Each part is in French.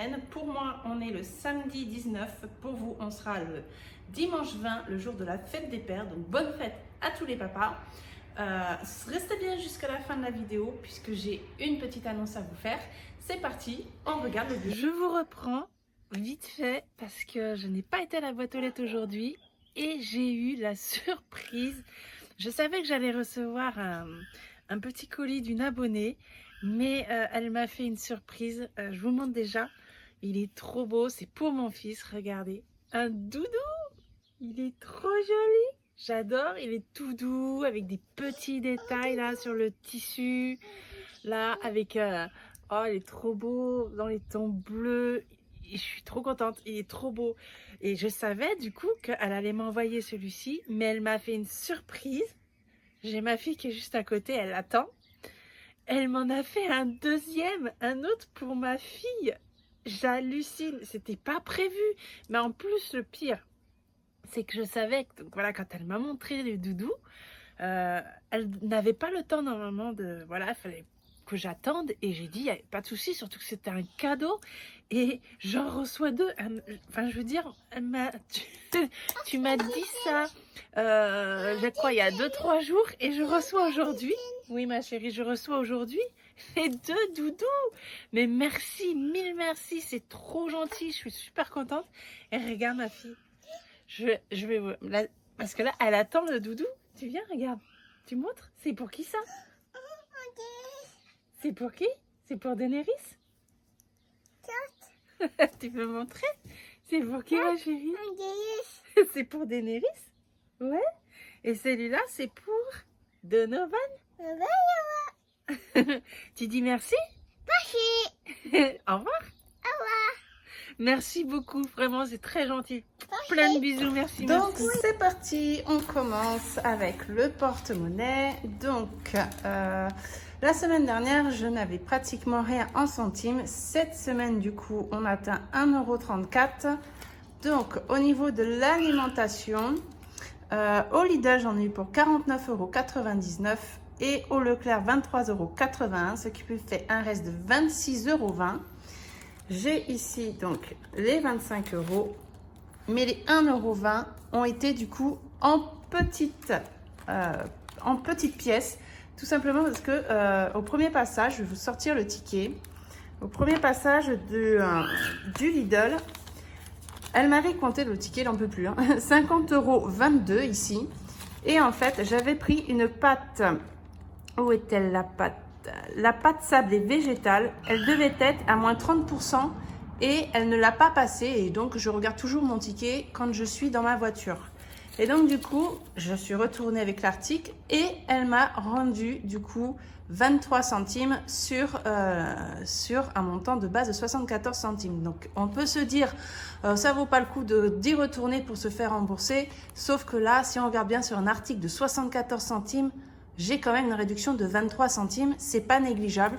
semaine. Pour moi, on est le samedi 19. Pour vous, on sera le dimanche 20, le jour de la fête des pères. Donc, bonne fête à tous les papas. Restez bien jusqu'à la fin de la vidéo puisque j'ai une petite annonce à vous faire. C'est parti, on regarde le vidéo. Je vous reprends vite fait parce que je n'ai pas été à la boîte aux lettres aujourd'hui et j'ai eu la surprise. Je savais que j'allais recevoir un petit colis d'une abonnée, mais elle m'a fait une surprise. Je vous montre déjà. Il est trop beau, c'est pour mon fils, regardez. Un doudou. Il est trop joli. J'adore, il est tout doux avec des petits détails là sur le tissu. Là avec... oh, il est trop beau dans les tons bleus. Et je suis trop contente, il est trop beau. Et je savais du coup qu'elle allait m'envoyer celui-ci, mais elle m'a fait une surprise. J'ai ma fille qui est juste à côté, elle attend. Elle m'en a fait un deuxième, un autre pour ma fille. J'hallucine, c'était pas prévu. Mais en plus, le pire, c'est que je savais que, donc voilà, quand elle m'a montré le doudou, elle n'avait pas le temps normalement de... Voilà, il fallait que j'attende et j'ai dit, il n'y avait pas de souci, surtout que c'était un cadeau et j'en reçois deux. Enfin, je veux dire, tu m'as dit ça, je crois, il y a 2-3 jours et je reçois aujourd'hui. Oui, ma chérie, je reçois aujourd'hui les deux doudous. Mais merci, mille merci, c'est trop gentil, je suis super contente. Et regarde ma fille. Je vais là, parce que là, elle attend le doudou. Tu viens, regarde. Tu montres? C'est pour qui ça? C'est pour qui? C'est pour Daenerys? Tu peux montrer? C'est pour qui, ma chérie? C'est pour Daenerys? Ouais. Et celui-là, c'est pour Donovan? Tu dis merci? Merci. Au revoir. Au revoir. Merci beaucoup, vraiment, c'est très gentil. Plein de bisous, merci. Donc, c'est parti, on commence avec le porte-monnaie. Donc, la semaine dernière, je n'avais pratiquement rien en centimes. Cette semaine, du coup, on atteint 1,34 €. Donc, au niveau de l'alimentation, au Lidl, j'en ai eu pour 49,99 € et au Leclerc, 23,81 €, ce qui peut faire un reste de 26,20 €. J'ai ici donc les 25 €, mais les 1,20 € ont été du coup en petites pièces, tout simplement parce que au premier passage, je vais vous sortir le ticket. Au premier passage du Lidl, elle m'avait compté le ticket, il n'en peut plus, hein, 50,22 € ici. Et en fait, j'avais pris une pâte. Où est-elle la pâte? La pâte sablée végétale, elle devait être à moins 30% et elle ne l'a pas passé. Et donc, je regarde toujours mon ticket quand je suis dans ma voiture. Et donc, du coup, je suis retournée avec l'article et elle m'a rendu, du coup, 23 centimes sur un montant de base de 74 centimes. Donc, on peut se dire, ça vaut pas le coup d'y retourner pour se faire rembourser. Sauf que là, si on regarde bien sur un article de 74 centimes, j'ai quand même une réduction de 23 centimes, c'est pas négligeable.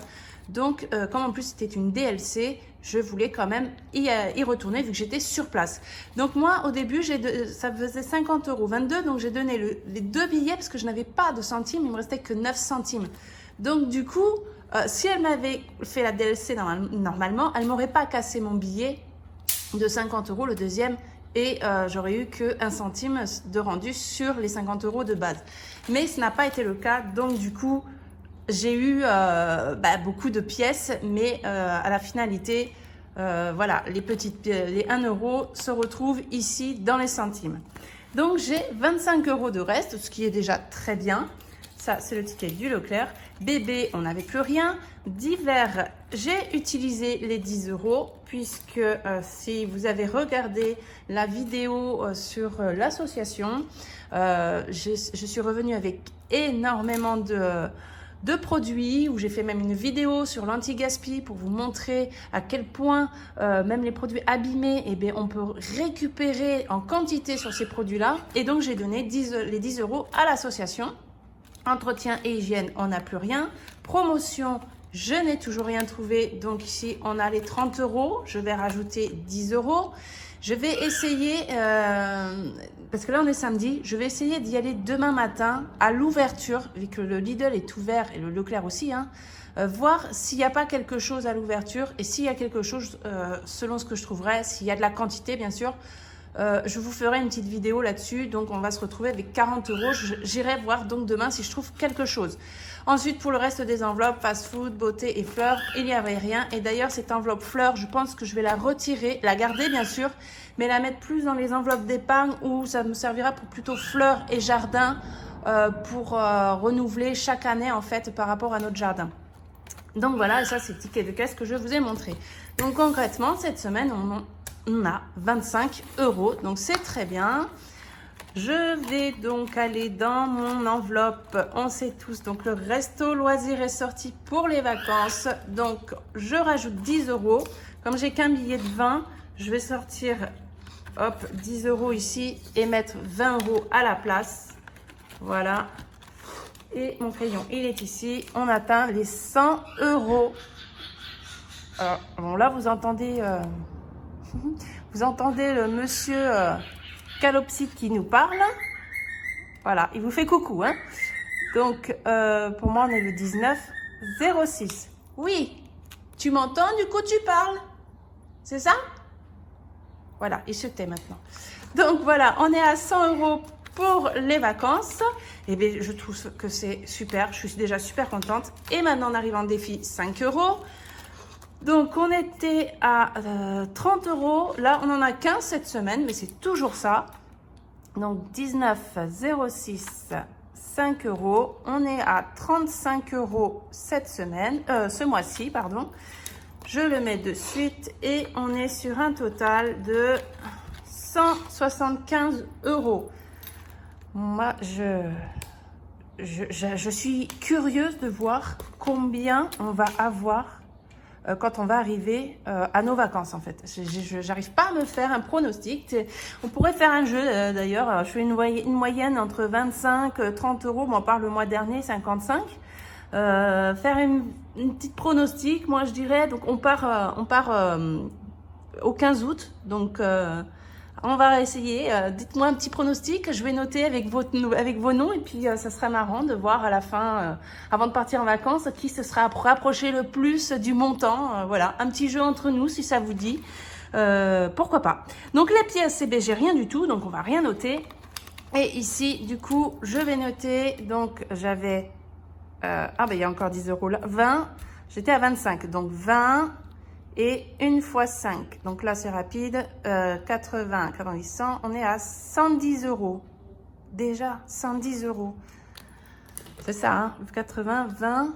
Donc, comme en plus c'était une DLC, je voulais quand même y retourner vu que j'étais sur place. Donc moi, au début, ça faisait 50,22 €, donc j'ai donné les deux billets parce que je n'avais pas de centimes, il me restait que 9 centimes. Donc du coup, si elle m'avait fait la DLC normalement, elle m'aurait pas cassé mon billet de 50 €, le deuxième, et j'aurais eu que 1 centime de rendu sur les 50 € de base. Mais ce n'a pas été le cas, donc du coup, j'ai eu beaucoup de pièces, mais à la finalité, voilà, les 1 € se retrouvent ici dans les centimes. Donc j'ai 25 € de reste, ce qui est déjà très bien. Ça, c'est le ticket du Leclerc. Bébé, on n'avait plus rien. D'hiver, j'ai utilisé les 10 € puisque si vous avez regardé la vidéo sur l'association, je suis revenue avec énormément de produits où j'ai fait même une vidéo sur l'anti-gaspi pour vous montrer à quel point même les produits abîmés, eh bien, on peut récupérer en quantité sur ces produits-là. Et donc, j'ai donné les 10 € à l'association. Entretien et hygiène, on n'a plus rien. Promotion, je n'ai toujours rien trouvé. Donc ici, on a les 30 €. Je vais rajouter 10 €. Je vais essayer parce que là on est samedi, je vais essayer d'y aller demain matin à l'ouverture, vu que le Lidl est ouvert et le Leclerc aussi, hein, voir s'il n'y a pas quelque chose à l'ouverture et s'il y a quelque chose, selon ce que je trouverai, s'il y a de la quantité bien sûr, je vous ferai une petite vidéo là-dessus. Donc on va se retrouver avec 40 €. J'irai voir donc demain si je trouve quelque chose. Ensuite, pour le reste des enveloppes, fast-food, beauté et fleurs, il n'y avait rien. Et d'ailleurs, cette enveloppe fleurs, je pense que je vais la retirer, la garder bien sûr, mais la mettre plus dans les enveloppes d'épargne où ça me servira pour plutôt fleurs et jardin, pour renouveler chaque année en fait par rapport à notre jardin. Donc voilà, ça c'est le ticket de caisse que je vous ai montré. Donc concrètement, cette semaine, on a 25 €, donc c'est très bien. Je vais donc aller dans mon enveloppe, on sait tous, donc le resto loisir est sorti pour les vacances. Donc je rajoute 10 €. Comme j'ai qu'un billet de 20, je vais sortir, hop, 10 € ici et mettre 20 € à la place. Voilà. Et mon crayon, il est ici. On atteint les 100 €. Alors, bon, là, vous entendez le monsieur Calopsite qui nous parle. Voilà, il vous fait coucou, hein. Donc, pour moi, on est le 19/06. Oui, tu m'entends, du coup, tu parles. C'est ça? Voilà, il se tait maintenant. Donc, voilà, on est à 100 € pour les vacances. Et bien, je trouve que c'est super. Je suis déjà super contente. Et maintenant, on arrive en défi 5 €. Donc, on était à 30 €. Là, on en a 15 cette semaine, mais c'est toujours ça. Donc, 19/06, 5 €. On est à 35 € cette semaine, ce mois-ci, pardon. Je le mets de suite et on est sur un total de 175 €. Moi, je suis curieuse de voir combien on va avoir quand on va arriver à nos vacances, en fait. J'arrive pas à me faire un pronostic. On pourrait faire un jeu, d'ailleurs. Je fais une moyenne entre 25 et 30 €. Bon, on parle le mois dernier, 55. Faire une petite pronostic, moi, je dirais. Donc, on part au 15 août. Donc, on va essayer. Dites-moi un petit pronostic. Je vais noter avec vos noms. Et puis, ça sera marrant de voir à la fin, avant de partir en vacances, qui se sera rapproché le plus du montant. Voilà, un petit jeu entre nous, si ça vous dit. Pourquoi pas. Donc, les pièces, j'ai rien du tout. Donc, on va rien noter. Et ici, du coup, je vais noter. Donc, j'avais... il y a encore 10 € là. 20. J'étais à 25. Donc, 20... Et 1 fois 5. Donc là, c'est rapide. 80, 90, 100. On est à 110 €. Déjà, 110 €. C'est ça, hein? 80, 20,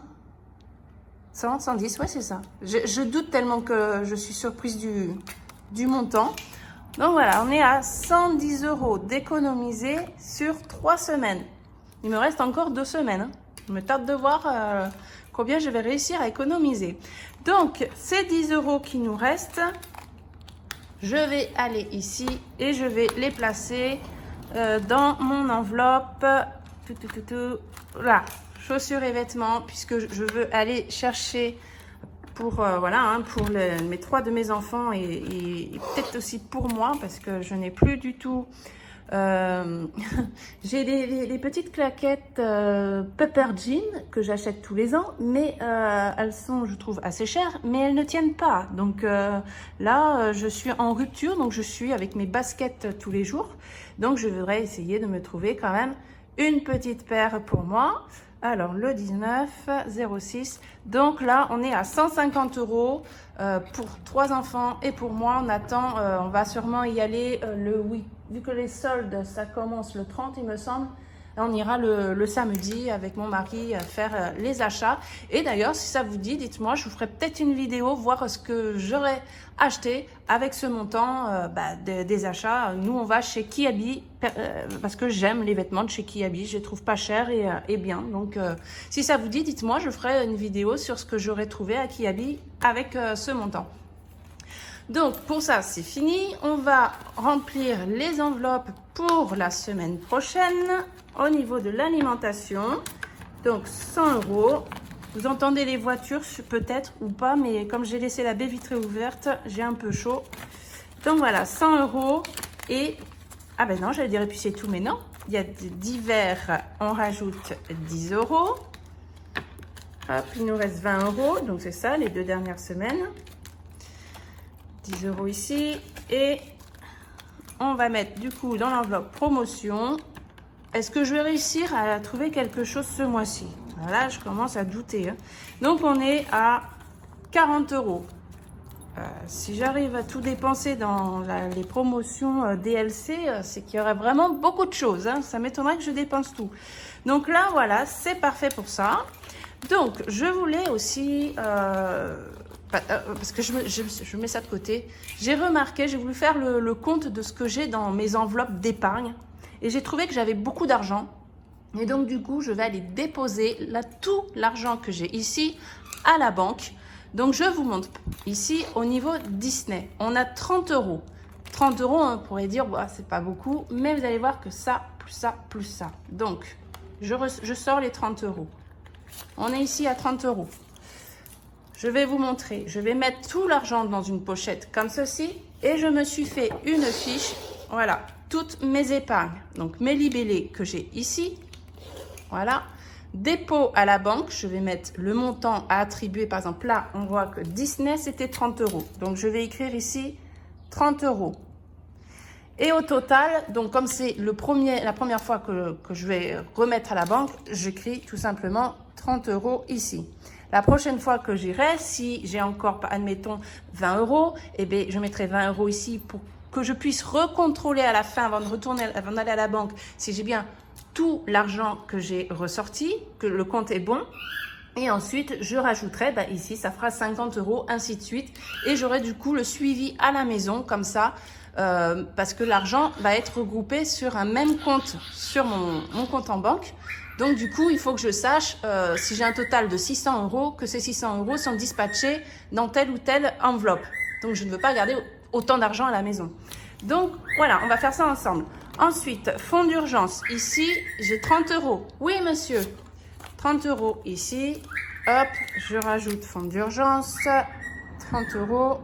100, 110. Ouais, c'est ça. Je doute tellement que je suis surprise du montant. Donc voilà, on est à 110 € d'économiser sur 3 semaines. Il me reste encore 2 semaines. Hein. Je me tarde de voir combien je vais réussir à économiser. Donc, ces 10 € qui nous restent, je vais aller ici et je vais les placer dans mon enveloppe. Là, chaussures et vêtements, puisque je veux aller chercher pour, pour mes 3 de mes enfants et peut-être aussi pour moi, parce que je n'ai plus du tout... j'ai les petites claquettes Pepper Jean que j'achète tous les ans, mais elles sont, je trouve, assez chères, mais elles ne tiennent pas. Donc là, je suis en rupture, donc je suis avec mes baskets tous les jours. Donc je voudrais essayer de me trouver quand même une petite paire pour moi. Alors le 19/06, donc là on est à 150 € pour 3 enfants et pour moi on attend, on va sûrement y aller vu que les soldes ça commence le 30 il me semble, on ira le samedi avec mon mari faire les achats. Et d'ailleurs si ça vous dit, dites-moi, je vous ferai peut-être une vidéo, voir ce que j'aurais acheté avec ce montant des achats. Nous on va chez Kiabi parce que j'aime les vêtements de chez Kiabi, je les trouve pas chers et bien. Donc si ça vous dit, dites-moi, je ferai une vidéo sur ce que j'aurais trouvé à Kiabi avec ce montant. Donc pour ça c'est fini, on va remplir les enveloppes pour la semaine prochaine. Au niveau de l'alimentation, donc 100 €. Vous entendez les voitures peut-être ou pas, mais comme j'ai laissé la baie vitrée ouverte, j'ai un peu chaud. Donc voilà, 100 € et Ah ben non, j'allais dire et puis c'est tout, mais non. Il y a divers, on rajoute 10 euros. Hop, il nous reste 20 euros, donc c'est ça, les 2 dernières semaines. 10 euros ici. Et on va mettre du coup dans l'enveloppe promotion. Est-ce que je vais réussir à trouver quelque chose ce mois-ci? Là, je commence à douter. Hein. Donc, on est à 40 euros. Si j'arrive à tout dépenser dans les promotions DLC, c'est qu'il y aurait vraiment beaucoup de choses. Hein. Ça m'étonnerait que je dépense tout. Donc là, voilà, c'est parfait pour ça. Donc, je voulais aussi... parce que je mets ça de côté. J'ai remarqué, j'ai voulu faire le compte de ce que j'ai dans mes enveloppes d'épargne. Et j'ai trouvé que j'avais beaucoup d'argent. Et donc, du coup, je vais aller déposer tout l'argent que j'ai ici à la banque. Donc, je vous montre ici au niveau Disney. On a 30 euros. 30 euros, on pourrait dire, bah, c'est pas beaucoup. Mais vous allez voir que ça, plus ça, plus ça. Donc, je sors les 30 euros. On est ici à 30 euros. Je vais vous montrer. Je vais mettre tout l'argent dans une pochette comme ceci. Et je me suis fait une fiche. Voilà, toutes mes épargnes. Donc, mes libellés que j'ai ici. Voilà. Dépôt à la banque, je vais mettre le montant à attribuer. Par exemple, là, on voit que Disney, c'était 30 euros. Donc, je vais écrire ici 30 euros. Et au total, donc comme c'est la première fois que je vais remettre à la banque, j'écris tout simplement 30 euros ici. La prochaine fois que j'irai, si j'ai encore, admettons, 20 euros, eh bien, je mettrai 20 euros ici pour que je puisse recontrôler à la fin, avant d'aller à la banque, si j'ai bien tout l'argent que j'ai ressorti, que le compte est bon. Et ensuite, je rajouterai, ici, ça fera 50 euros, ainsi de suite. Et j'aurai du coup le suivi à la maison, comme ça, parce que l'argent va être regroupé sur un même compte, sur mon compte en banque. Donc, du coup, il faut que je sache, si j'ai un total de 600 euros, que ces 600 euros sont dispatchés dans telle ou telle enveloppe. Donc, je ne veux pas garder autant d'argent à la maison. Donc, voilà, on va faire ça ensemble. Ensuite, fonds d'urgence. Ici, j'ai 30 euros. Oui, monsieur. 30 euros ici. Hop, je rajoute fonds d'urgence. 30 euros.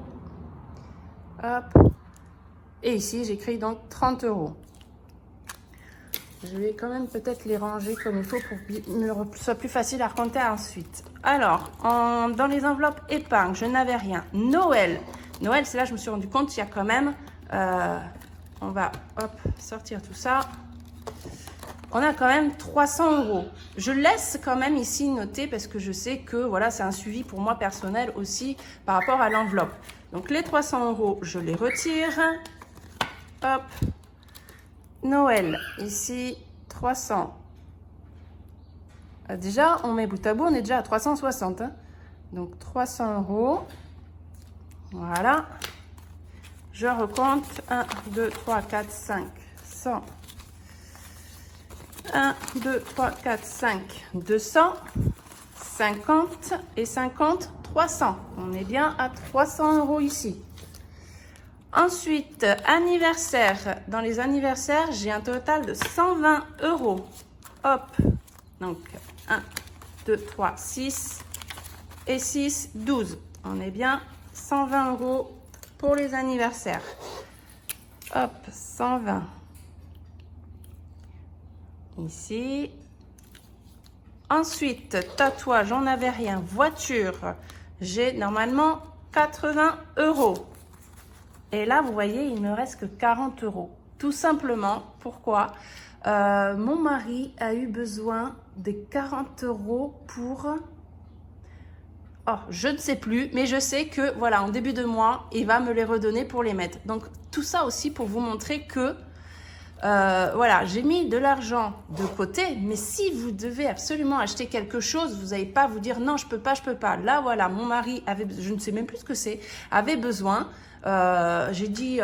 Hop. Et ici, j'écris donc 30 euros. Je vais quand même peut-être les ranger comme il faut pour que ce soit plus facile à recompter ensuite. Alors, dans les enveloppes épargne, je n'avais rien. Noël. Noël, c'est là je me suis rendu compte, il y a quand même... on va sortir tout ça. On a quand même 300 euros. Je laisse quand même ici noter parce que je sais que voilà, c'est un suivi pour moi personnel aussi par rapport à l'enveloppe. Donc les 300 euros, je les retire. Hop. Noël, ici, 300. Déjà, on met bout à bout, on est déjà à 360. Hein. Donc 300 euros. Voilà. Je recompte 1, 2, 3, 4, 5, 100. 1, 2, 3, 4, 5, 200, 50 et 50, 300. On est bien à 300 euros ici. Ensuite, anniversaire. Dans les anniversaires, j'ai un total de 120 euros. Hop. Donc, 1, 2, 3, 6 et 6, 12. On est bien 120 euros pour les anniversaires. Hop, 120. Ici. Ensuite, tatouage, j'en avais rien. Voiture, j'ai normalement 80 euros. Et là, vous voyez, il me reste que 40 euros. Tout simplement, pourquoi? Mon mari a eu besoin de 40 euros pour... Oh, je ne sais plus, mais je sais que, voilà, en début de mois, il va me les redonner pour les mettre. Donc, tout ça aussi pour vous montrer que, voilà, j'ai mis de l'argent de côté, mais si vous devez absolument acheter quelque chose, vous n'allez pas vous dire, non, je peux pas, je peux pas. Là, voilà, mon mari avait, je ne sais même plus ce que c'est, avait besoin. J'ai dit,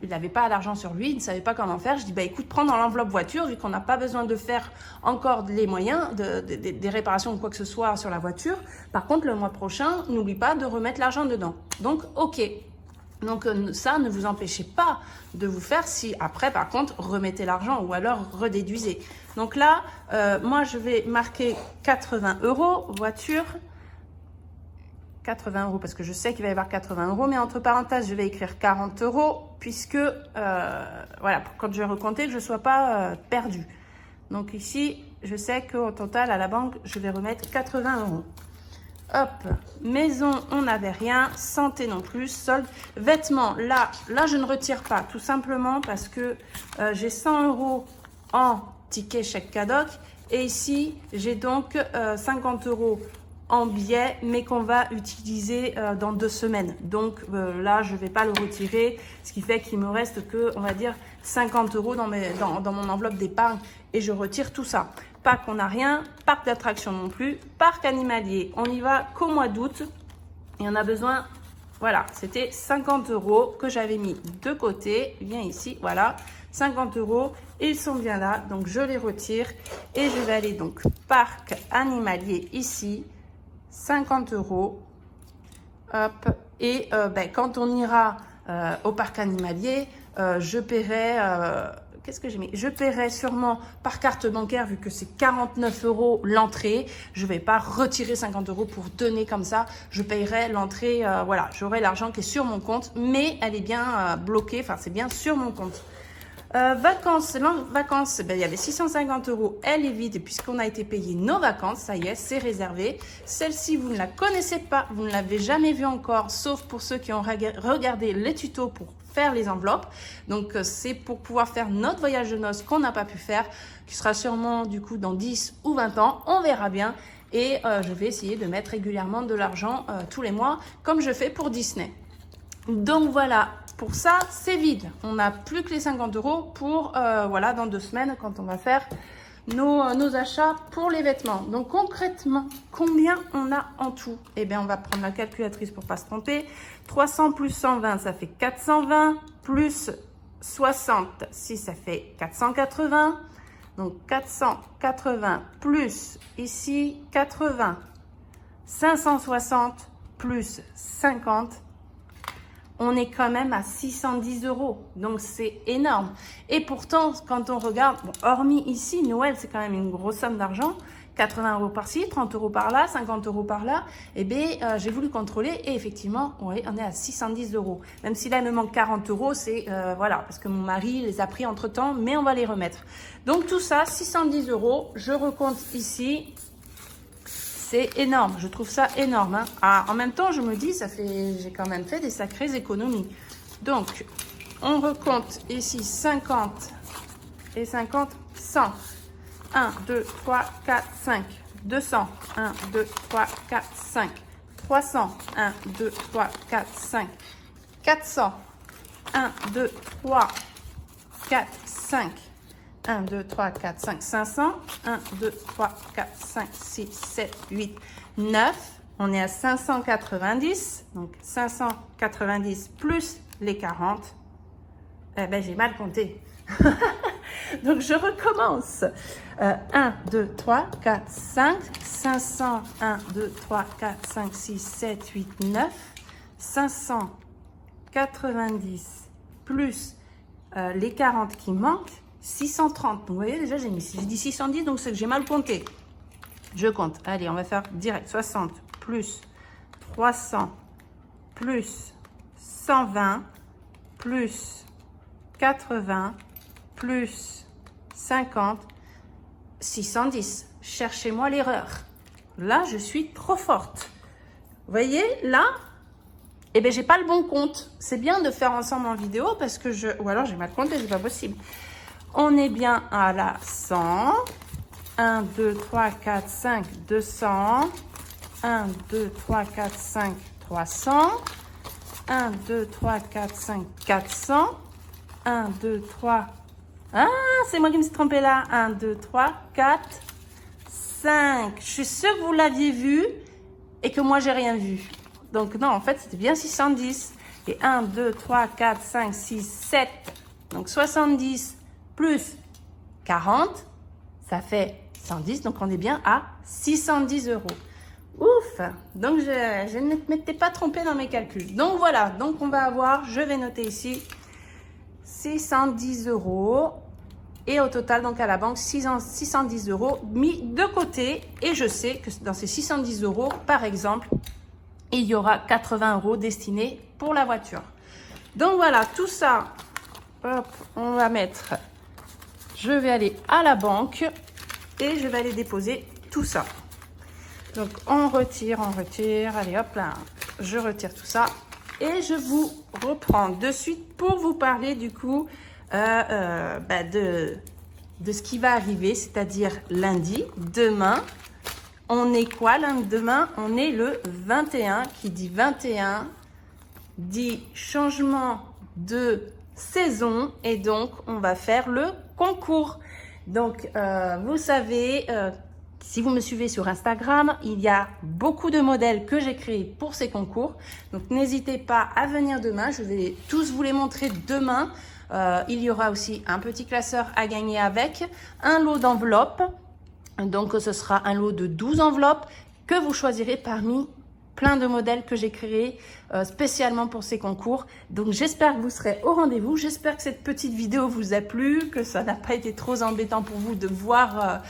il avait pas l'argent sur lui, il ne savait pas comment faire. Je dis, bah écoute, prends dans l'enveloppe voiture, vu qu'on n'a pas besoin de faire encore les moyens, des réparations ou quoi que ce soit sur la voiture. Par contre, le mois prochain, n'oublie pas de remettre l'argent dedans. Donc, ok. Donc, ça, ne vous empêchez pas de vous faire si après, par contre, remettez l'argent ou alors redéduisez. Donc là, moi, je vais marquer 80 euros, voiture. 80 euros parce que je sais qu'il va y avoir 80 euros, mais entre parenthèses, je vais écrire 40 euros puisque, voilà, quand je vais recompter, que je ne sois pas perdue. Donc ici, je sais qu'au total, à la banque, je vais remettre 80 euros. Hop, maison, on n'avait rien, santé non plus, solde, vêtements, là je ne retire pas, tout simplement parce que j'ai 100 euros en ticket chèque Cadoc et ici j'ai donc 50 euros en billets mais qu'on va utiliser dans 2 semaines. Donc là je ne vais pas le retirer, ce qui fait qu'il me reste que, on va dire, 50 euros dans mon enveloppe d'épargne et je retire tout ça. Parc, on n'a rien, parc d'attractions non plus, parc animalier, on y va qu'au mois d'août et on a besoin, voilà, c'était 50 euros que j'avais mis de côté, viens ici, voilà, 50 euros, ils sont bien là, donc je les retire et je vais aller donc parc animalier ici, 50 euros, hop, et quand on ira au parc animalier, je paierai... qu'est-ce que j'ai mis? Je paierai sûrement par carte bancaire vu que c'est 49 euros l'entrée. Je ne vais pas retirer 50 euros pour donner comme ça. Je paierai l'entrée, voilà, j'aurai l'argent qui est sur mon compte, mais elle est bien bloquée, enfin c'est bien sur mon compte. Vacances, il y avait 650 euros, elle est vide puisqu'on a été payé nos vacances, ça y est, c'est réservé. Celle-ci, vous ne la connaissez pas, vous ne l'avez jamais vue encore, sauf pour ceux qui ont regardé les tutos pour faire les enveloppes. Donc c'est pour pouvoir faire notre voyage de noces qu'on n'a pas pu faire, qui sera sûrement du coup dans 10 ou 20 ans, on verra bien. Et je vais essayer de mettre régulièrement de l'argent tous les mois, comme je fais pour Disney. Donc voilà, pour ça, c'est vide. On n'a plus que les 50 euros pour, voilà, dans 2 semaines, quand on va faire nos achats pour les vêtements. Donc concrètement, combien on a en tout? Eh bien, on va prendre la calculatrice pour ne pas se tromper. 300 plus 120, ça fait 420, plus 60, si ça fait 480. Donc 480 plus ici 80, 560 plus 50. On est quand même à 610 euros. Donc, c'est énorme. Et pourtant, quand on regarde, bon, hormis ici, Noël, c'est quand même une grosse somme d'argent. 80 euros par-ci, 30 euros par-là, 50 euros par-là. Eh bien, j'ai voulu contrôler et effectivement, oui, on est à 610 euros. Même si là, il me manque 40 euros, c'est, voilà, parce que mon mari les a pris entre-temps, mais on va les remettre. Donc, tout ça, 610 euros. Je recompte ici. C'est énorme, je trouve ça énorme. Hein. Ah, en même temps, je me dis, j'ai quand même fait des sacrées économies. Donc, on recompte ici 50 et 50, 100. 1, 2, 3, 4, 5. 200, 1, 2, 3, 4, 5. 300, 1, 2, 3, 4, 5. 400, 1, 2, 3, 4, 5. 1, 2, 3, 4, 5, 500. 1, 2, 3, 4, 5, 6, 7, 8, 9. On est à 590. Donc, 590 plus les 40. Eh ben, j'ai mal compté. Donc, je recommence. 1, 2, 3, 4, 5. 500, 1, 2, 3, 4, 5, 6, 7, 8, 9. 590 plus les 40 qui manquent. 630. Donc, vous voyez, déjà, j'ai dit 610, donc c'est que j'ai mal compté. Je compte. Allez, on va faire direct. 60 plus 300 plus 120 plus 80 plus 50, 610. Cherchez-moi l'erreur. Là, je suis trop forte. Vous voyez, là, eh bien, j'ai pas le bon compte. C'est bien de faire ensemble en vidéo parce que ou alors j'ai mal compté, c'est pas possible. On est bien à la 100. 1, 2, 3, 4, 5, 200. 1, 2, 3, 4, 5, 300. 1, 2, 3, 4, 5, 400. 1, 2, 3. Ah, c'est moi qui me suis trompée là. 1, 2, 3, 4, 5. Je suis sûre que vous l'aviez vu et que moi, j'ai rien vu. Donc, non, en fait, c'était bien 610. Et 1, 2, 3, 4, 5, 6, 7. Donc, 70 plus 40, ça fait 110. Donc, on est bien à 610 euros. Ouf! Donc, je ne m'étais pas trompée dans mes calculs. Donc, voilà. Donc, on va avoir, je vais noter ici, 610 euros. Et au total, donc à la banque, 610 euros mis de côté. Et je sais que dans ces 610 euros, par exemple, Et il y aura 80 € destinés pour la voiture. Donc voilà, tout ça, hop, on va mettre, je vais aller à la banque et je vais aller déposer tout ça. Donc on retire, allez hop là, je retire tout ça et je vous reprends de suite pour vous parler du coup de ce qui va arriver, c'est-à-dire lundi, demain. On est quoi lundi? Demain, on est le 21, qui dit 21, dit changement de saison et donc on va faire le concours. Donc vous savez, si vous me suivez sur Instagram, il y a beaucoup de modèles que j'ai créés pour ces concours. Donc n'hésitez pas à venir demain, je vais tous vous les montrer demain. Il y aura aussi un petit classeur à gagner avec, un lot d'enveloppes. Donc ce sera un lot de 12 enveloppes que vous choisirez parmi plein de modèles que j'ai créés spécialement pour ces concours. Donc j'espère que vous serez au rendez-vous. J'espère que cette petite vidéo vous a plu, que ça n'a pas été trop embêtant pour vous de voir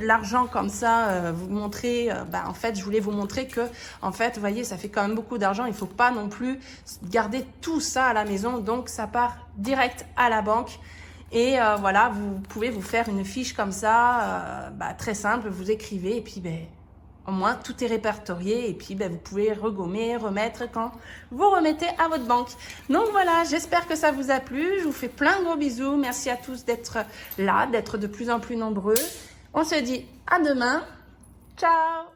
l'argent comme ça, vous montrer. En fait, je voulais vous montrer que, en fait, vous voyez, ça fait quand même beaucoup d'argent. Il ne faut pas non plus garder tout ça à la maison. Donc ça part direct à la banque. Et voilà, vous pouvez vous faire une fiche comme ça, très simple, vous écrivez et puis au moins tout est répertorié et puis vous pouvez regommer, remettre quand vous remettez à votre banque. Donc voilà, j'espère que ça vous a plu, je vous fais plein de gros bisous, merci à tous d'être là, d'être de plus en plus nombreux. On se dit à demain, ciao!